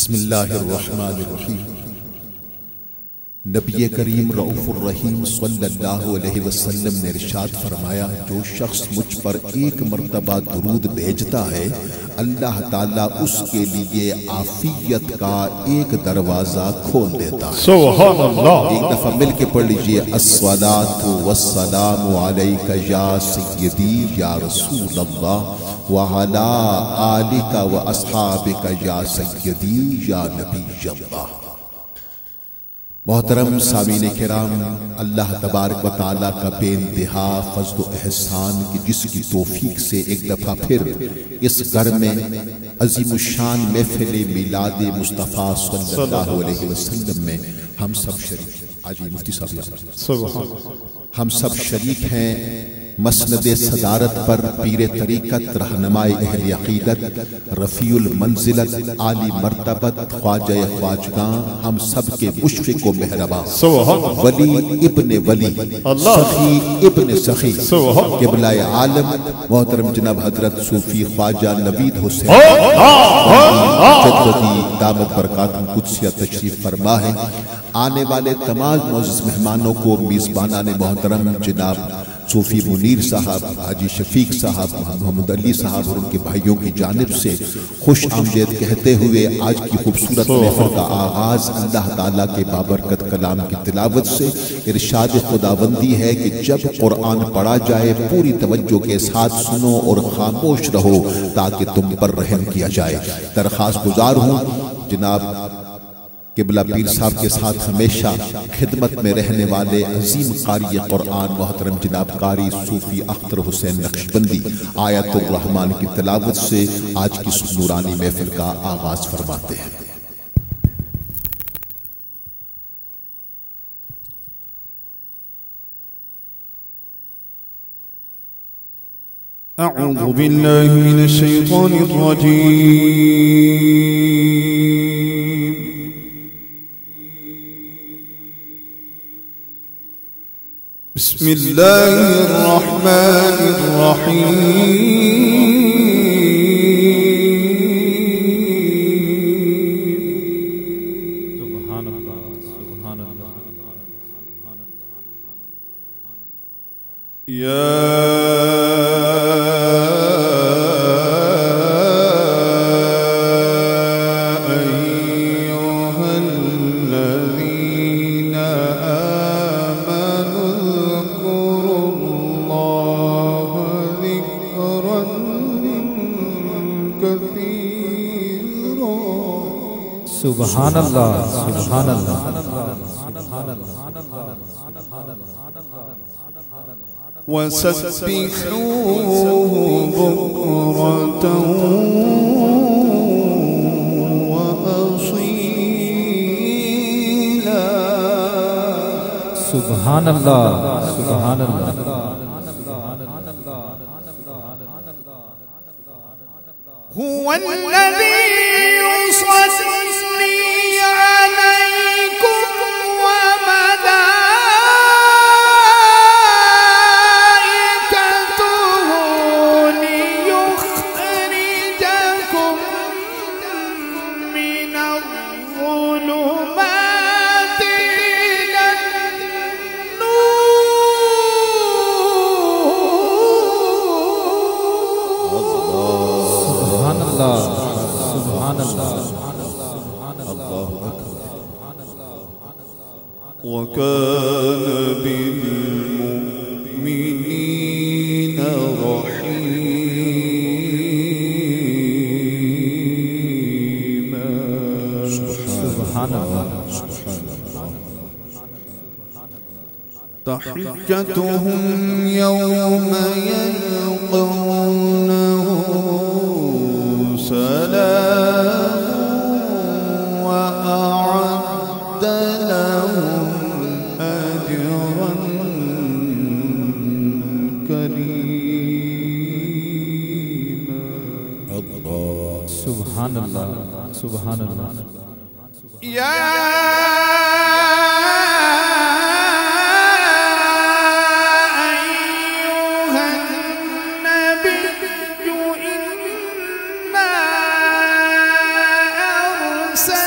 بسم اللہ الرحمن الرحیم۔ نبی کریم رؤوف الرحیم صلی اللہ علیہ وسلم نے ارشاد فرمایا، جو شخص مجھ پر ایک مرتبہ درود بھیجتا ہے اللہ تعالیٰ اس کے لیے عافیت کا ایک دروازہ کھول دیتا ہے۔ سبحان اللہ۔ ایک دفعہ مل کے پڑھ لیجئے، الصلاۃ والسلام علیک یا سیدی یا رسول اللہ وعلی آلک و اصحابک یا سیدی یا نبی اللہ۔ محترم سامعین کرام، اللہ تبارک و تعالیٰ کا بے انتہا فضل و احسان کی جس کی توفیق سے ایک دفعہ پھر اس گھر میں عظیم الشان محفل میلاد مصطفیٰ صلی اللہ علیہ وسلم میں ہم سب شریک ہیں۔ آج یہ مفتی صاحب ہم سب شریک ہیں مسند صدارت پر پیر طریقت رہنمائے اہل عقیدت رفیع المنزلت عالی مرتبت خواجہ خواجگاں ہم سب کے مشفق و مہرباں ولی ابن ولی سخی ابن سخی قبلہ عالم محترم جناب حضرت صوفی خواجہ نوید حسین جددی دامت برکاتہ قدسیہ تشریف فرما ہے۔ آنے والے تمام معزز مہمانوں کو میزبانان محترم جناب صوفی منیر صاحب، حاجی شفیق صاحب، محمد علی صاحب اور ان کے بھائیوں کی جانب سے خوش آمدید کہتے ہوئے آج کی خوبصورت محفل کا آغاز اللہ تعالیٰ کے بابرکت کلام کی تلاوت سے۔ ارشاد خداوندی ہے کہ جب قرآن پڑھا جائے پوری توجہ کے ساتھ سنو اور خاموش رہو تاکہ تم پر رحم کیا جائے۔ درخواست گزار ہوں جناب قبلہ پیر صاحب کے ساتھ ہمیشہ خدمت میں رہنے والے عظیم قاری قرآن محترم جناب قاری صوفی اختر حسین نقشبندی آیت الرحمن کی تلاوت سے آج کی نورانی محفل کا آغاز فرماتے ہیں۔ اعوذ باللہ من الشیطان الرجیم، بسم اللہ الرحمن الرحیم۔ سبحان اللہ سبحان اللہ یا سبحان اللہ سبحان اللہ وَسَبِّحُوهُ بُكْرَةً وَأَصِيلًا۔ سبحان اللہ سبحان اللہ۔ هو الذي يصلي عليكم وملائكته ليخرجكم من الظلمات إلى النور۔ سبحان اللہ وَكَانَ بِالْمُؤْمِنِينَ رَحِيمًا۔ سبحان اللہ تحجتهم يوم يلقونه سلام وأعد لهم أجرا كريما۔ سبحان اللہ سبحان اللہ۔ إنا أرسلناك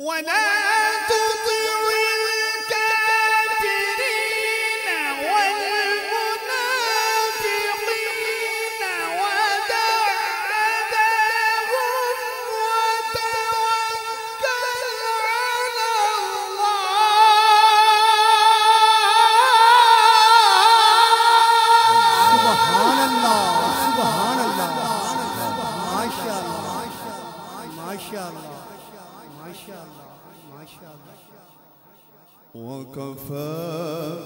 ولا تطع الكافرين والمنافقين ودع أذاهم وتوكل على الله. سبحان الله سبحان الله ما شاء الله ما شاء الله ما شاء الله ما شاء الله. وكفى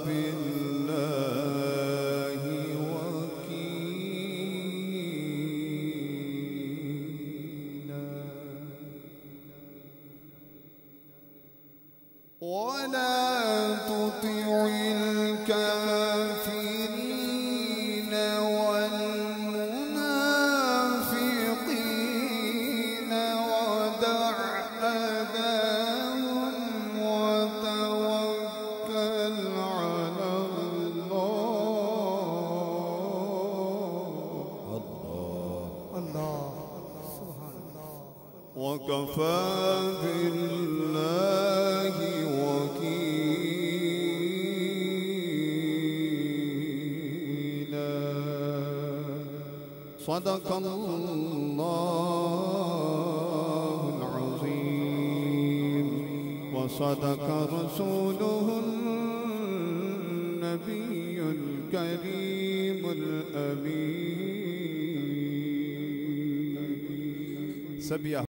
بالله وكيلا ولا تطع الكافرين والمنافقين ودع أذاهم وتوكل على الله. الله سبحان الله. وكفى بالله وكيلا. صدق الله العظيم وصدق رسوله النبي الكريم الأمين.